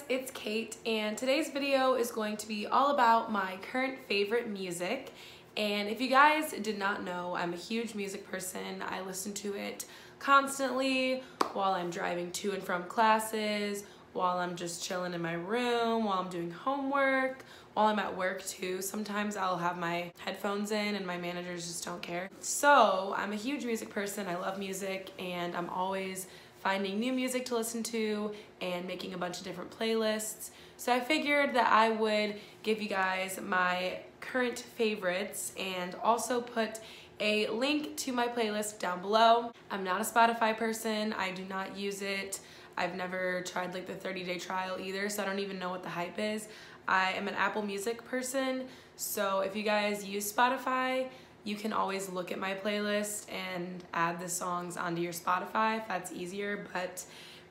guys, it's Kate, and today's video is going to be all about my current favorite music. And if you guys did not know, I'm a huge music person. I listen to it constantly while I'm driving to and from classes, while I'm just chilling in my room, while I'm doing homework, while I'm at work too. Sometimes I'll have my headphones in and my managers just don't care. So I'm a huge music person. I love music, and I'm always finding new music to listen to and making a bunch of different playlists. So I figured that I would give you guys my current favorites and also put a link to my playlist down below. I'm not a Spotify person. I do not use it. I've never tried like the 30-day trial either, so I don't even know what the hype is. I am an Apple Music person, so if you guys use Spotify, you can always look at my playlist and add the songs onto your Spotify if that's easier. But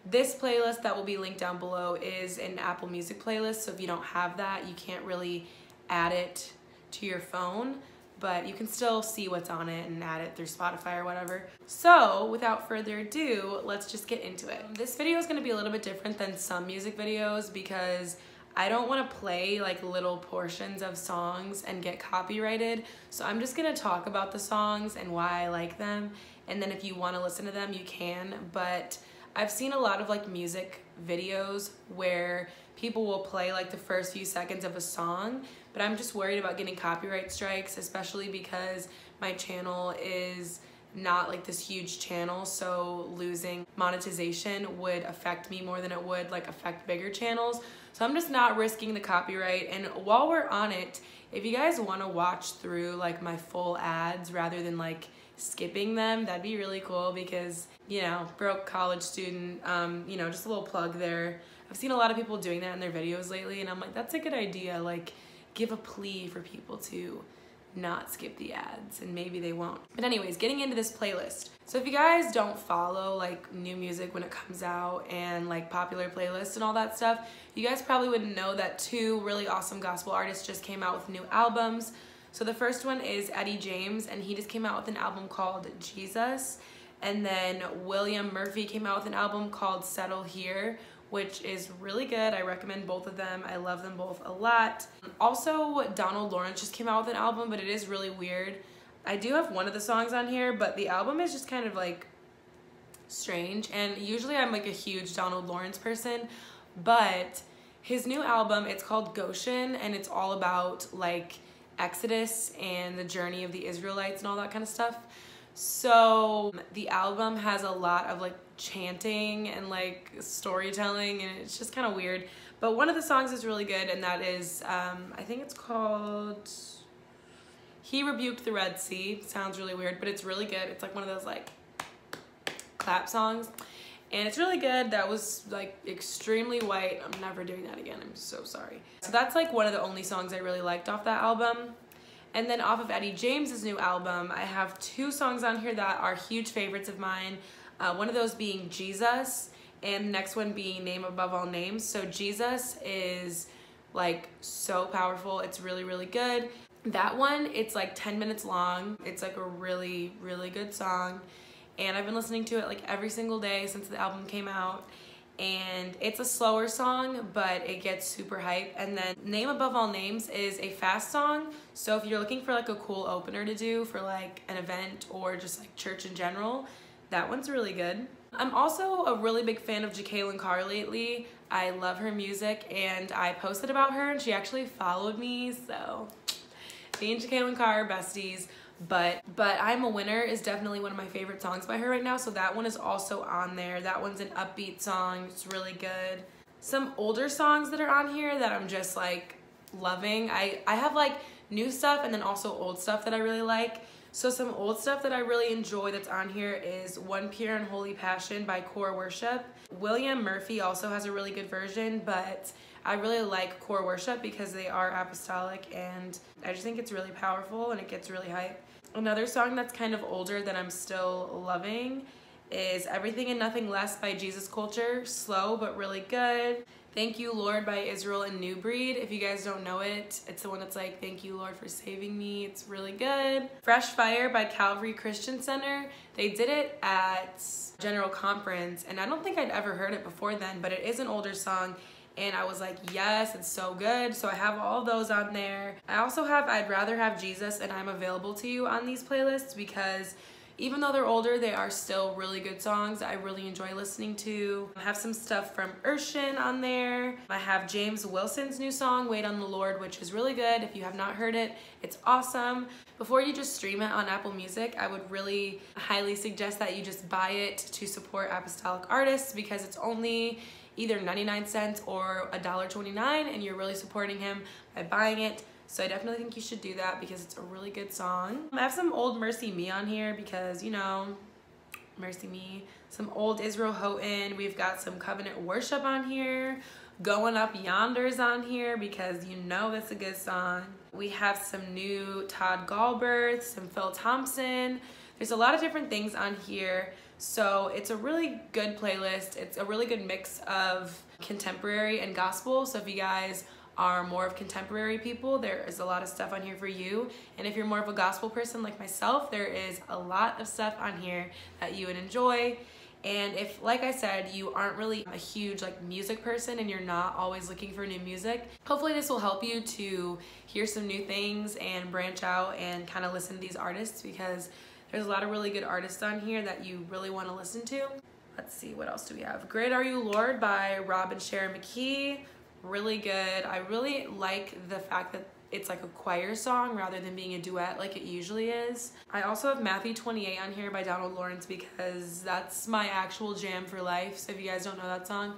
this playlist that will be linked down below is an Apple Music playlist, so if you don't have that, you can't really add it to your phone, but you can still see what's on it and add it through Spotify or whatever. So without further ado, let's just get into it. This video is gonna be a little bit different than some music videos because I don't want to play like little portions of songs and get copyrighted. So I'm just gonna talk about the songs and why I like them. And then if you want to listen to them, you can. But I've seen a lot of like music videos where people will play like the first few seconds of a song, but I'm just worried about getting copyright strikes, especially because my channel is not like this huge channel, so losing monetization would affect me more than it would like affect bigger channels. So I'm just not risking the copyright. And while we're on it, if you guys want to watch through like my full ads rather than like skipping them, that'd be really cool because, you know, broke college student, you know, just a little plug there. I've seen a lot of people doing that in their videos lately, and I'm like, that's a good idea. Like, give a plea for people to not skip the ads, and maybe they won't. But anyways, getting into this playlist. So if you guys don't follow like new music when it comes out and like popular playlists and all that stuff, you guys probably wouldn't know that two really awesome gospel artists just came out with new albums. So the first one is Eddie James, and he just came out with an album called Jesus. And then William Murphy came out with an album called Settle Here, which is really good. I recommend both of them. I love them both a lot. Also, Donald Lawrence just came out with an album, but it is really weird. I do have one of the songs on here, but the album is just kind of like strange. And usually I'm like a huge Donald Lawrence person, but his new album, it's called Goshen, and it's all about like Exodus and the journey of the Israelites and all that kind of stuff. So the album has a lot of like chanting and like storytelling, and it's just kind of weird. But one of the songs is really good, and that is, I think it's called He Rebuked the Red Sea. Sounds really weird, but it's really good. It's like one of those like clap songs, and it's really good. That was like extremely white. I'm never doing that again. I'm so sorry. So that's like one of the only songs I really liked off that album. And then off of Eddie James's new album, I have two songs on here that are huge favorites of mine. One of those being Jesus, and the next one being Name Above All Names. So Jesus is like so powerful. It's really, really good. That one, it's like 10 minutes long. It's like a really, really good song. And I've been listening to it like every single day since the album came out. And it's a slower song, but it gets super hype. And then Name Above All Names is a fast song. So if you're looking for like a cool opener to do for like an event or just like church in general, that one's really good. I'm also a really big fan of Jacqueline Carr lately. I love her music, and I posted about her and she actually followed me. So me and Jacqueline Carr are besties. But I'm a Winner is definitely one of my favorite songs by her right now, so that one is also on there. That one's an upbeat song. It's really good. Some older songs that are on here that I'm just like loving. I have like new stuff and then also old stuff that I really like. So some old stuff that I really enjoy that's on here is One Pure and Holy Passion by Core Worship. William Murphy also has a really good version, but I really like Core Worship because they are apostolic, and I just think it's really powerful and it gets really hype. Another song that's kind of older that I'm still loving is Everything and Nothing Less by Jesus Culture. Slow but really good. Thank You Lord by Israel and New Breed. If you guys don't know it, it's the one that's like, thank you Lord for saving me. It's really good. Fresh Fire by Calvary Christian Center. They did it at General Conference, and I don't think I'd ever heard it before then, but it is an older song, and I was like, yes, it's so good. So I have all those on there. I also have I'd Rather Have Jesus and I'm Available to You on these playlists because even though they're older, they are still really good songs that I really enjoy listening to. I have some stuff from Urshan on there. I have James Wilson's new song, Wait on the Lord, which is really good. If you have not heard it, it's awesome. Before you just stream it on Apple Music, I would really highly suggest that you just buy it to support apostolic artists because it's only either 99 cents or $1.29 and you're really supporting him by buying it. So I definitely think you should do that because it's a really good song. I have some old Mercy Me on here because, you know, Mercy Me. Some old Israel Houghton. We've got some Covenant Worship on here. Going Up Yonder's on here because you know that's a good song. We have some new Todd Galbraith, some Phil Thompson. There's a lot of different things on here. So it's a really good playlist. It's a really good mix of contemporary and gospel. So if you guys are more of contemporary people, there is a lot of stuff on here for you. And if you're more of a gospel person like myself, there is a lot of stuff on here that you would enjoy. And if, like I said, you aren't really a huge like music person and you're not always looking for new music, hopefully this will help you to hear some new things and branch out and kind of listen to these artists because there's a lot of really good artists on here that you really want to listen to. Let's see, what else do we have? Great Are You Lord by Rob and Sharon McKee. Really good. I really like the fact that it's like a choir song rather than being a duet like it usually is. I also have Matthew 28 on here by Donald Lawrence because that's my actual jam for life. So if you guys don't know that song,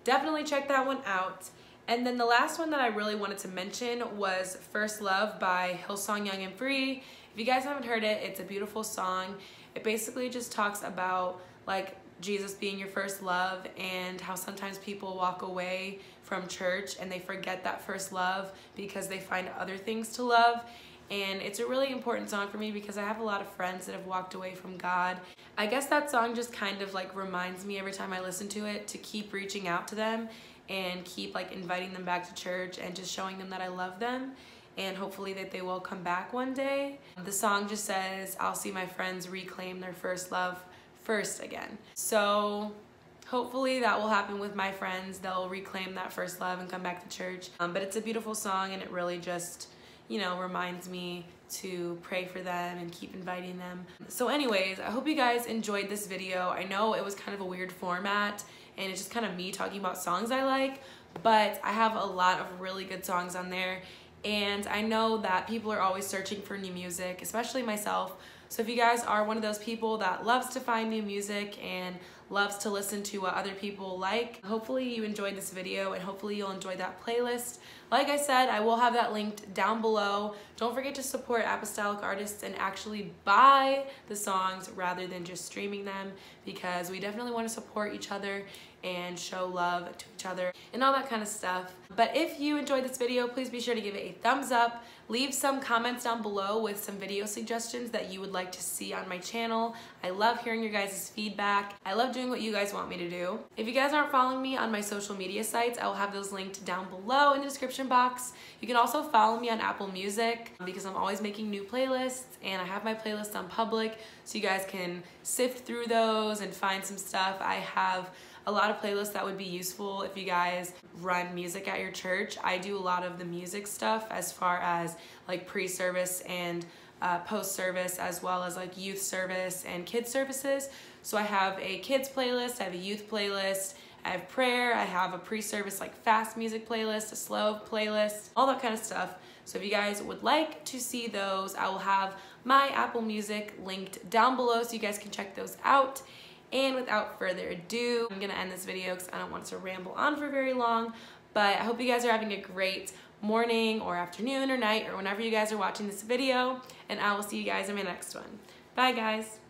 definitely check that one out. And then the last one that I really wanted to mention was First Love by Hillsong Young and Free. If you guys haven't heard it, it's a beautiful song. It basically just talks about like Jesus being your first love and how sometimes people walk away from church and they forget that first love because they find other things to love. And it's a really important song for me because I have a lot of friends that have walked away from God. I guess that song just kind of like reminds me every time I listen to it to keep reaching out to them and keep like inviting them back to church and just showing them that I love them and hopefully that they will come back one day. The song just says, I'll see my friends reclaim their first love first again. So hopefully that will happen with my friends. They'll reclaim that first love and come back to church. But it's a beautiful song and it really just, you know, reminds me to pray for them and keep inviting them. So anyways, I hope you guys enjoyed this video. I know it was kind of a weird format and it's just kind of me talking about songs I like, but I have a lot of really good songs on there. And I know that people are always searching for new music, especially myself. So if you guys are one of those people that loves to find new music and loves to listen to what other people like, hopefully you enjoyed this video and hopefully you'll enjoy that playlist. Like I said, I will have that linked down below. Don't forget to support apostolic artists and actually buy the songs rather than just streaming them because we definitely want to support each other and show love to each other and all that kind of stuff. But if you enjoyed this video, please be sure to give it a thumbs up. Leave some comments down below with some video suggestions that you would like to see on my channel. I love hearing your guys' feedback. I love doing what you guys want me to do. If you guys aren't following me on my social media sites, I will have those linked down below in the description box. You can also follow me on Apple Music because I'm always making new playlists and I have my playlist on public so you guys can sift through those and find some stuff. I have a lot of playlists that would be useful if you guys run music at your church. I do a lot of the music stuff as far as like pre-service and post-service as well as like youth service and kids services. So I have a kids playlist, I have a youth playlist, I have prayer, I have a pre-service like fast music playlist, a slow playlist, all that kind of stuff. So if you guys would like to see those, I will have my Apple Music linked down below so you guys can check those out. And without further ado, I'm gonna end this video because I don't want to ramble on for very long, but I hope you guys are having a great morning or afternoon or night or whenever you guys are watching this video, and I will see you guys in my next one. Bye guys.